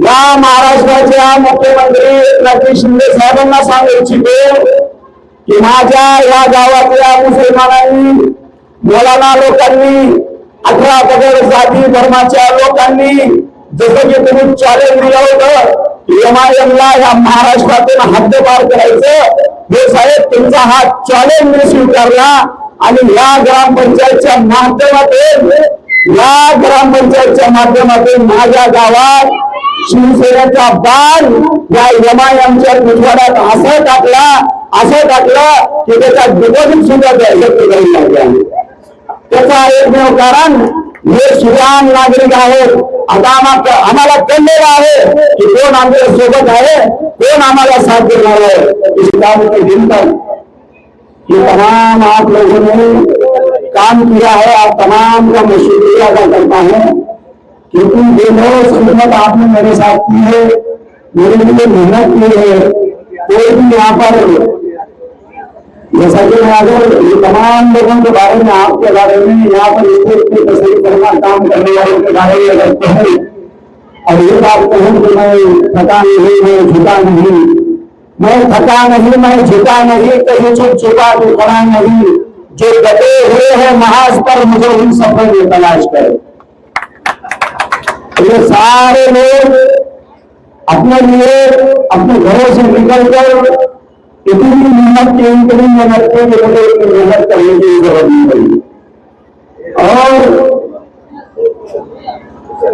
या महाराष्ट्राच्या मुख्यमंत्री एकनाथ शिंदे साहेबांना सांगू इच्छितो की माझ्या या गावातल्या मुसलमानांनी, मौलाना लोकांनी, 18 पगड जाती धर्माच्या लोकांनी जसं की तुम्ही चॅलेंज दिलं होतं एमआयएमला या महाराष्ट्रातून हद्दपार करायचं, हे साहेब तुमचा हा चॅलेंज मी स्वीकारला आणि या ग्रामपंचायतच्या माध्यमातून माझ्या गावात शिवसेनेचा बाण या एमआयएमच्या मुठवाड्यात असं टाकलं की त्याचा डिपॉझिट सुद्धा द्यायला लागला. त्याचा एकमेव कारण हे सुजाण नागरिक आहेत. आता आम्हाला कळलेलं आहे की कोण आमच्या सोबत आहे, कोण आम्हाला साथ देणार आहे. इस काम के दिन तक ये तमाम आप लोगों ने काम किया है, आप तमाम का मैं शुक्रिया अदा करता हूँ क्योंकि बेरोज खिदमत आपने मेरे साथ की है, मेरे लिए मेहनत की है. कोई भी यहाँ पर जैसा कि मैं अगर ये तमाम लोगों के बारे में, आपके बारे में, यहाँ पर स्टेज की तस्वीर करना काम करने वालों के बारे में अगर कहूँ और ये बात कहूँ कि मैं थका नहीं, मैं झुका नहीं, मैं झुका नहीं, कहीं छुपा तो खड़ा नहीं, जो डटे हुए हैं महाज पर मुझे इन सफर में तलाश करे. ये सारे लोग अपने लिए अपने घरों से निकलकर इतनी मेहनत की मेहनत करने की जरूरत नहीं पड़ी और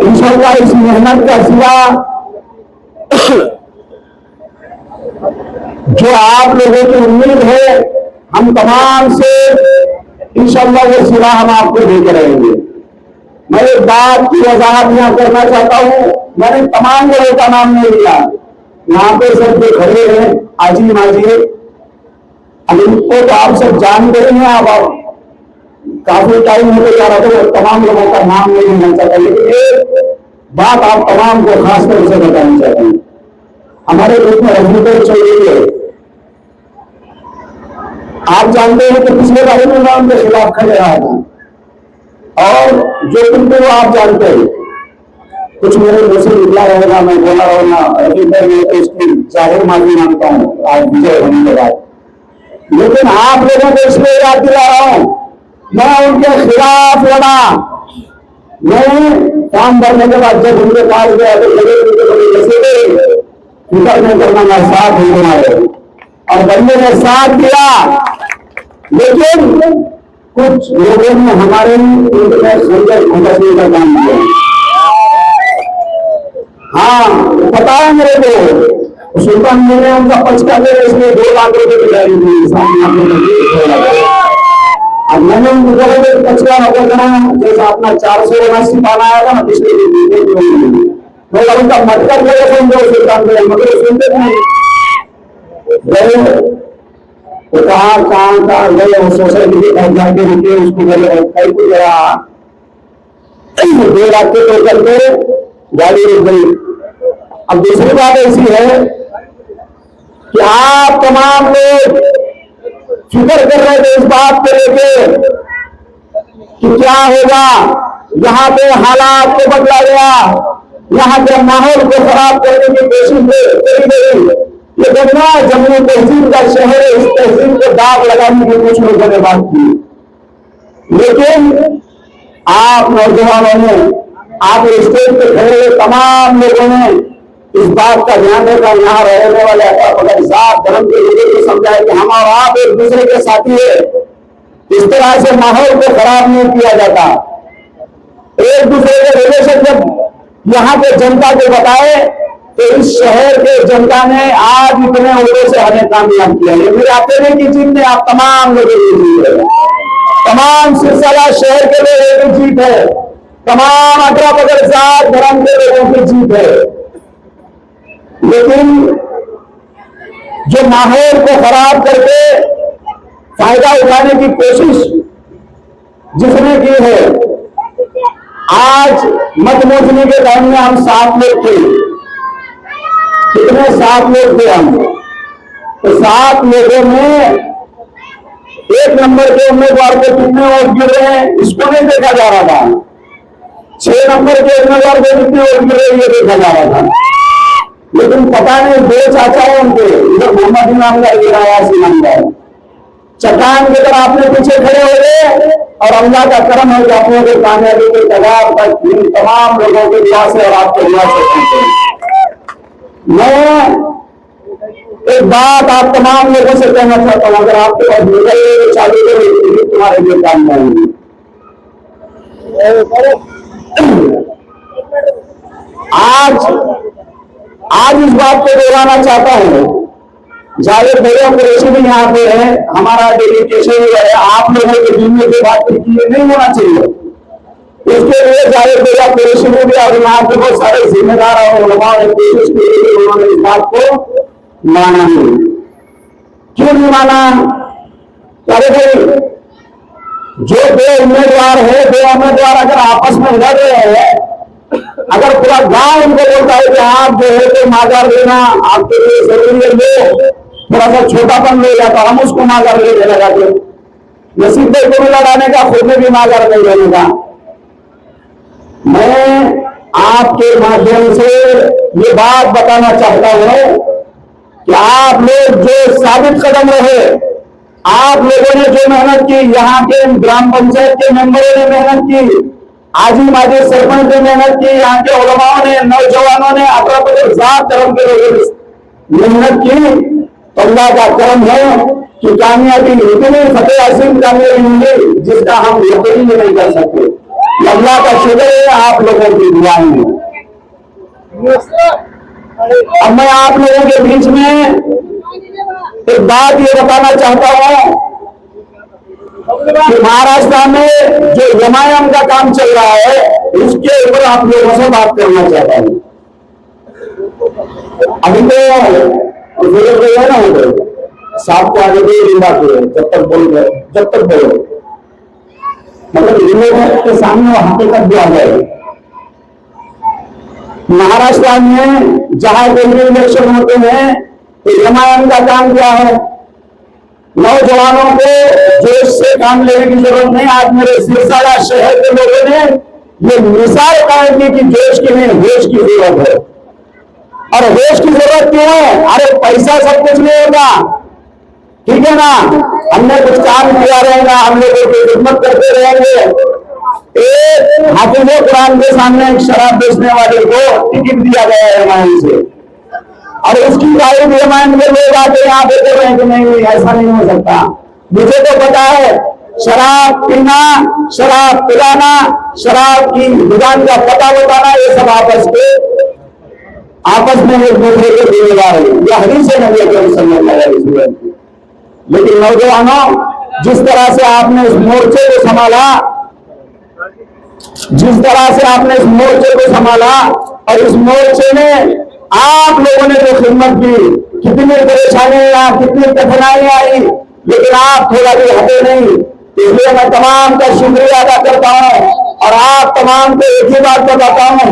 इंशाअल्लाह इस मेहनत का सिला जो आप लोगों की उम्मीद है हम तमाम से इंशाअल्लाह वो सिला हम आपको देते रहेंगे. मैं एक बात की वजाहत यहाँ करना चाहता हूँ. मैंने तमाम लोगों का नाम नहीं लिया, यहाँ पे सब जो खड़े हैं आजी माजी, अब इनको तो आप सब जानते हैं. आप काफी टाइम होते जा रहा था, तमाम लोगों का नाम नहीं लेना चाहता, लेकिन एक बात आप तमाम को खास तौर से बतानी चाहती हूँ. हमारे देश में रजनीकांत चौधरी है, आप जानते हैं कि पिछले बार में उनके खिलाफ खड़े रहा था और जो तुमको आप जानते हैं, कुछ मेरे मुंह से निकला रहेगा, मैं बोला रहूंगा, मैं तो इसकी जाहिर माफी मांगता हूँ आज विजय होने के बाद. लेकिन आप लोगों को इसलिए याद दिला रहा हूं, मैं उनके खिलाफ लड़ा. मैं काम करने के बाद जब उनके पास गया तो फिक्र नहीं करना, मैं साथ ही बनाए और बंदे ने साथ दिया. लेकिन कुछ लोगों ने हमारे खंजर घुसने का काम किया. हाँ पता है मेरे को, सुल्तान ने उनका पक्ष कर दिया, इसलिए 2 लाख रुपए की गाड़ी दी. अब मैंने उनको पक्ष का नौकर करा, जैसा अपना 479 पाना आया था ना पिछले मैं उनका मटकर गए सुल्तान में, मगर सुनते नहीं गए. वो कहाँ गए सोसाइटी के पास जाके रुके, उसको कहीं को गया 2 लाख के तो करके गाड़ी रुक गई. अब दूसरी बात ऐसी है कि आप तमाम लोग फिक्र कर रहे थे इस बात को लेके कि क्या होगा, यहाँ पे हालात को बदला गया, यहाँ के माहौल को खराब करने की कोशिश करी गई. ये देखना जम्मू तहसील का शहर है, इस तहसील को दाग लगाने की कुछ लोगों ने बात की. लेकिन आप नौजवानों ने, आप स्टेज पे खड़े हुए तमाम लोगों ने इस बात का ध्यान रखा, यहाँ रहने वाले जात धर्म के लोगों को समझाया कि हम और आप एक दूसरे के साथी है. इस तरह से माहौल को खराब नहीं किया जाता. एक दूसरे के रिलेशन जब यहाँ के जनता को बताए तो इस शहर के जनता ने आज इतने उम्र से हमें कामयाब किया. ये मेरे अकेले की जीत नहीं, आप तमाम लोगों की जीत है. तमाम सिलसिला शहर के लोगों की जीत है, तमाम 18 पगड़ जात धर्म के लोगों की जीत है. लेकिन जो माहौल को खराब करके फायदा उठाने की कोशिश जिसने की है, आज मत मोचने के टाइम में हम 7 लोग थे. कितने 7 लोग थे हम, तो 7 लोगों में 1 नंबर के उम्मीदवार को कितने वोट गिर रहे हैं इसको नहीं देखा जा रहा था. 6 नंबर के उम्मीदवार को कितने वोट गिर रहे ये देखा जा रहा था. लेकिन पता नहीं दो चाचा है उनके, इधर मोहम्मद इमामदार गिराया इमामदार चट्टान की तरह आपने पीछे खड़े हो गए। और अल्लाह का करम है कि अपने को कामयाबी के कगार तक इन तमाम लोगों के दुआ से और आपके दुआ से पहुंचे। मैं एक बात आप तमाम लोगों से कहना चाहता हूं, अगर आपके पास निकल चालू करो तुम्हारे लिए काम आएंगे। आज इस बात को दोहराना चाहता हूं, जावेद भैया कुरैशी भी यहाँ पे है, हमारा डेलीगेशन है, आप लोगों के दिन में जो बात की नहीं होना चाहिए, इसके लिए जावेद भैया कुरैशी ने भी और यहाँ के बहुत सारे जिम्मेदार और उलमाओं ने कोशिश की कि उन्होंने इस बात को माना नहीं। क्यों नहीं माना? अरे भाई जो दो उम्मीदवार है, दो उम्मीदवार अगर आपस में लड़ रहे हैं, अगर पूरा गांव उनको बोलता है कि आप जो है तो माजार लेना आपके लिए जरूरी है, लो थोड़ा सा छोटापन ले जाता, हम उसको माजार लेने लगा थे, नसीब भाई को भी लड़ाने का, खुद में भी माजार नहीं लेने का। मैं आपके माध्यम से ये बात बताना चाहता हूं कि आप लोग जो साबित कदम रहे, आप लोगों ने जो मेहनत की, यहाँ के ग्राम पंचायत के मेंबरों ने मेहनत की, आजी माजी सरपंच ने मेहनत की, यहाँ के उलमाओं ने, नौजवानों ने, अकरम जात धर्म के लोगों ने मेहनत की, तो अल्लाह का करम है कि कामयाबी इतनी फतेह हसीन कामयाबी मिली जिसका हम यकीन भी नहीं कर सकते। अल्लाह का शुक्र है आप लोगों की दुआएं में। अब मैं आप लोगों के बीच में एक बात ये बताना चाहता हूं कि महाराष्ट्र में जो यमायम का काम चल रहा है, उसके ऊपर आप लोगों से बात करना चाहता हूं। अभी तो है ना, हो साहब को आगे भी बात है, जब तक बोलो मतलब इन लोगों के सामने वो हकीकत भी आ जाए। महाराष्ट्र में जहां कोई भी इलेक्शन होते हैं तो यमायम का काम क्या है? नौजवानों को जोश से काम लेने की जरूरत नहीं। आज मेरे सिरसाला शहर के लोगों ने ये मिसाल कायम की कि जोश की नहीं, होश की जरूरत है। और होश की जरूरत क्यों है? अरे पैसा सब कुछ नहीं होगा, ठीक है ना, हमने कुछ काम किया रहेगा, हम लोगों की खिदमत करते रहेंगे। एक हाफिज कुरान के सामने एक शराब बेचने वाले को टिकट दिया गया है एमआईएम से, और उसकी तारीफ एमआईएम के लोग आके यहाँ पे कर रहे हैं कि नहीं ऐसा नहीं हो सकता। मुझे तो पता है शराब पीना, शराब पिलाना, शराब की दुकान का पता बताना, ये सब आपस में एक दूसरे के जिम्मेदार है, यह हदीस है नबी अकरम सल्लल्लाहु अलैहि वसल्लम की। लेकिन नौजवानों, जिस तरह से आपने इस मोर्चे को संभाला, जिस तरह से आपने इस मोर्चे को संभाला, और इस मोर्चे में आप लोगों ने जो खिदमत की, कितनी परेशानियां, कितनी कठिनाइयां आई, लेकिन आप थोड़ा भी हटे नहीं। इसलिए मैं तमाम का शुक्रिया अदा करता हूं और आप तमाम को एक ही बात बताता हूं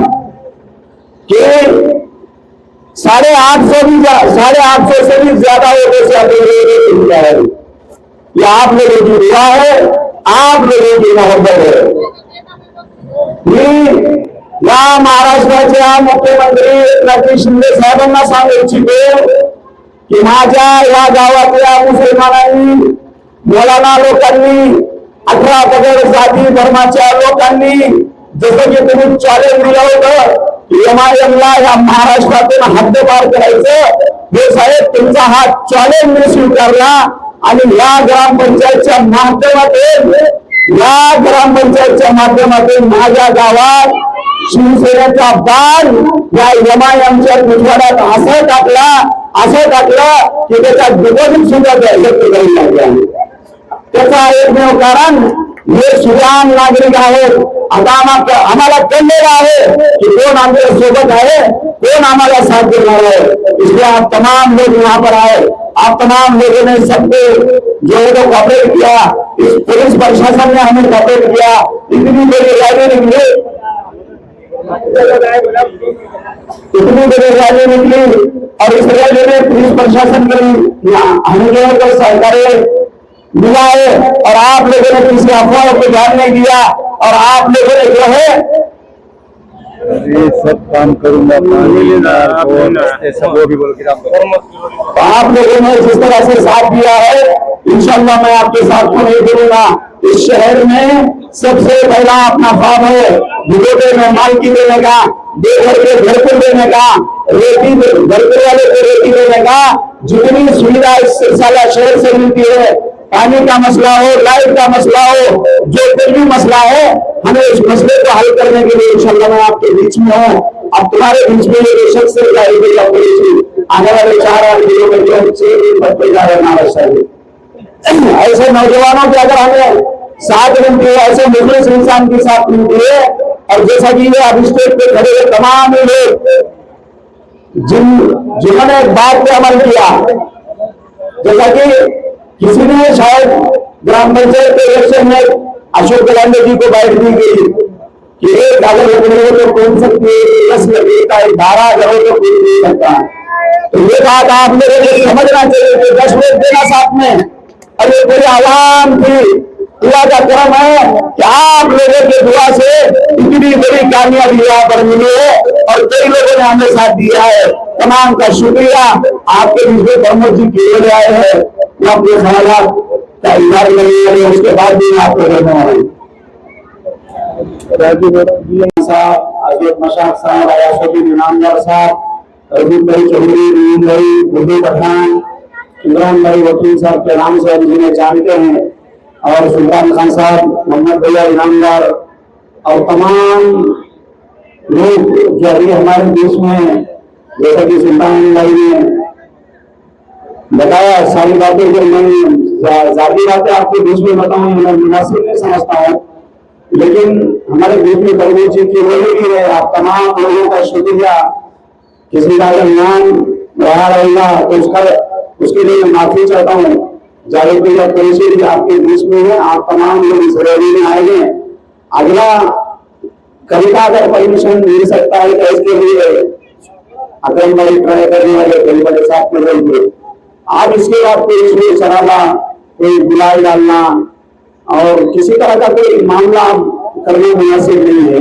कि 850 से भी ज्यादा वोटों से है। यह आप लोगों की दुआ है, आप लोगों की मोहब्बत है। या महाराष्ट्राच्या मुख्यमंत्री एकनाथ शिंदे साहेबांना सांगू इच्छितो की माझ्या या गावातल्या मुसलमानांनी, मौलाना लोकांनी, 18 पगड जाती धर्माच्या लोकांनी जसं की तुम्ही चॅलेंज दिलं होतं एमआयएमला या महाराष्ट्रातून हद्दपार करायचं, हे साहेब तुमचा हा चॅलेंज मी स्वीकारला आणि या ग्रामपंचायतच्या माध्यमातून माझ्या गावात शिवसेनेचा बाण या एमआयएमच्या उजवाडात असं टाकलं की त्याचा डिपॉझिट सुद्धा व्यक्त करायला लागला। त्याचा एकमेव कारण हे सुजाण नागरिक आहेत। आता आम्हाला कळलेलं आहे कि कौन आमच्या सोबत आहे, कौन आम्हाला साथ देणार है। इसलिए आप तमाम लोग यहाँ पर आए, आप तमाम लोगों ने सबको जो है तो कॉपरेट किया, इस पुलिस प्रशासन ने हमें कॉपरेट किया। इतनी बड़ी रैली निकली, और इस रैली में पुलिस प्रशासन की हमें जो है सहकारी मिला है, और आप लोगों ने किसी अफवाह को ध्यान नहीं दिया, और आप लोगों ने जो है ये सब काम करूंगा, पानी सब वो भी बोल के आप लोगों ने जिस तरह से साथ दिया है, इंशाल्लाह मैं आपके साथ को नहीं दूंगा। इस शहर में सबसे पहला अपना ख्वाब है विगोटे में मालकी देने का, बेघर के घर को देने का, रोटी घर वाले को रोटी देने का। जितनी सुविधा इस सिरसाला शहर से मिलती है, पानी का मसला हो, लाइट का मसला हो, जो कोई भी मसला है, हमें इस मसले को हल करने के लिए इंशाल्लाह मैं आपके बीच में हूँ। अब तुम्हारे बीच में ये शख्स आने वाले 4-8 दिनों में जो 6 दिन बढ़ते जा रहे हैं, ऐसे नौजवानों की अगर हमें साथ मिलती है, ऐसे मुखलिस इंसान के साथ मिलती है, और जैसा कि ये अब स्टेज पे खड़े हुए तमाम लोग जिन्होंने एक बात पे अमल किया, जैसा कि किसी ने शायद ग्राम पंचायत के इलेक्शन में अशोक गहलोत जी को बाइट दी गई कि एक अगर लकड़ी हो तो कौन सकती है, 10 लकड़ी का 12 अगर हो तो कोई नहीं सकता। तो ये बात आप लोगों को समझना चाहिए कि 10 लोग देना साथ में, और ये पूरी आवाम की दुआ का क्रम है कि आप लोगों के दुआ से इतनी बड़ी कामयाबी यहाँ पर मिली है, और कई लोगों ने हमें साथ दिया है। तमाम का शुक्रिया। आपके बीच में प्रमोद जी केवल आए हैं, वो अपने सवाल का इजहार करेंगे, उसके बाद भी आप लोग साहब, अजय मशाक साहब, अयासुद्दीन इनामदार साहब, रफीक भाई चौधरी, रीम भाई, गुड्डू पठान, इमरान भाई वकील साहब के नाम से हम जिन्हें जानते हैं, और सुल्तान खान साहब, मोहम्मद भैया इनामदार, और तमाम लोग जो अभी हमारे बीच में, जैसा कि सुल्तान भाई ने बताया, सारी बातें जो मैं जाती बातें आपके बीच में बताऊं मैं मुनासिब नहीं समझता हूँ, लेकिन हमारे बीच में प्रभु जी की वही भी है। आप तमाम लोगों का शुक्रिया। किसी का अगर नाम रहा रहेगा तो उसके लिए मैं माफी चाहता हूँ। जाहिर भैया परिचय आपके बीच में है, आप तमाम लोग इस रैली में आएंगे। अगला कभी का अगर परमिशन मिल सकता है तो इसके लिए अगर भाई ट्राई करने वाले कई बड़े साथ में रहेंगे। आप इसके बाद कोई इसमें शराबा, कोई बुलाई डालना और किसी तरह का कोई मामला करना मुनासिब नहीं है।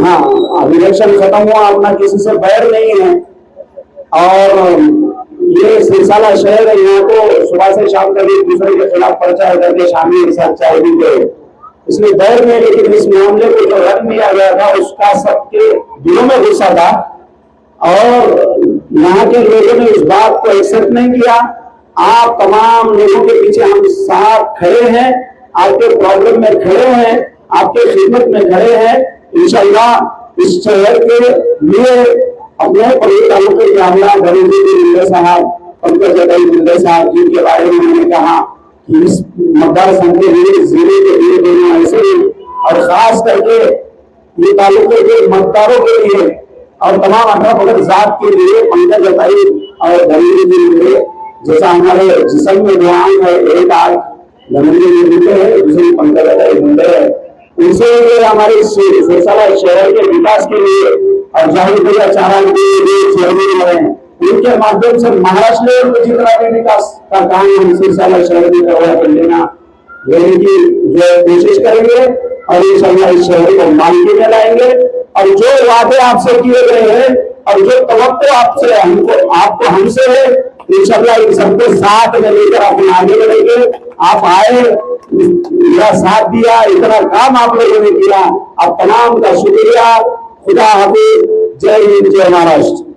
हाँ, अब इलेक्शन खत्म हुआ, अपना किसी से बैर नहीं है, और ये सिरसाला शहर है, यहाँ को सुबह से शाम तक एक दूसरे के खिलाफ प्रचार करके शामिल साथ चाय भी गए, इसलिए बैर में। लेकिन इस मामले को जो रद्द दिया गया था उसका सबके दिलों में गुस्सा था, और यहाँ के लोगों ने इस बात को एक्सेप्ट नहीं किया। आप तमाम लोगों के पीछे हम साथ खड़े हैं, आपके प्रॉब्लम में खड़े हैं, आपके खिदमत में खड़े हैं। इंशाअल्लाह इस शहर के लिए अपने पवित्र तालुक के मामला गरीबी साहब, पंकज जिंदे साहब जी के बारे में मैंने कहा कि इस मतदार संघ के लिए जिले के लिए देना ऐसे ही, और खास करके ये तालुके के मतदारों के लिए और तमाम 18 जात के लिए पंकज और गरीबी के लिए, जैसा हमारे जिस्म में ध्यान है, एक आंख गरीबी मिलते हैं, दूसरी पंकज मिलते हैं, उनसे हमारे सिरसाला शहर के विकास के लिए और जाहिर भैया चेयरमैन रहे, उनके माध्यम से महाराष्ट्र में जितना भी विकास का काम हम सिरसाला शहर में करवा कर लेना की जो कोशिश करेंगे, और इंशाअल्लाह इस शहर को मालिकी में लाएंगे। और जो वादे आपसे किए गए हैं और जो तवक्को आपसे आपको हमसे है, इंशाअल्लाह इन सबको साथ में लेकर अपने आगे बढ़ेंगे। आप आए, मेरा साथ दिया, इतना काम आप लोगों ने किया, आप तमाम का शुक्रिया। खुदा हाफिज। जय हिंद, जय महाराष्ट्र।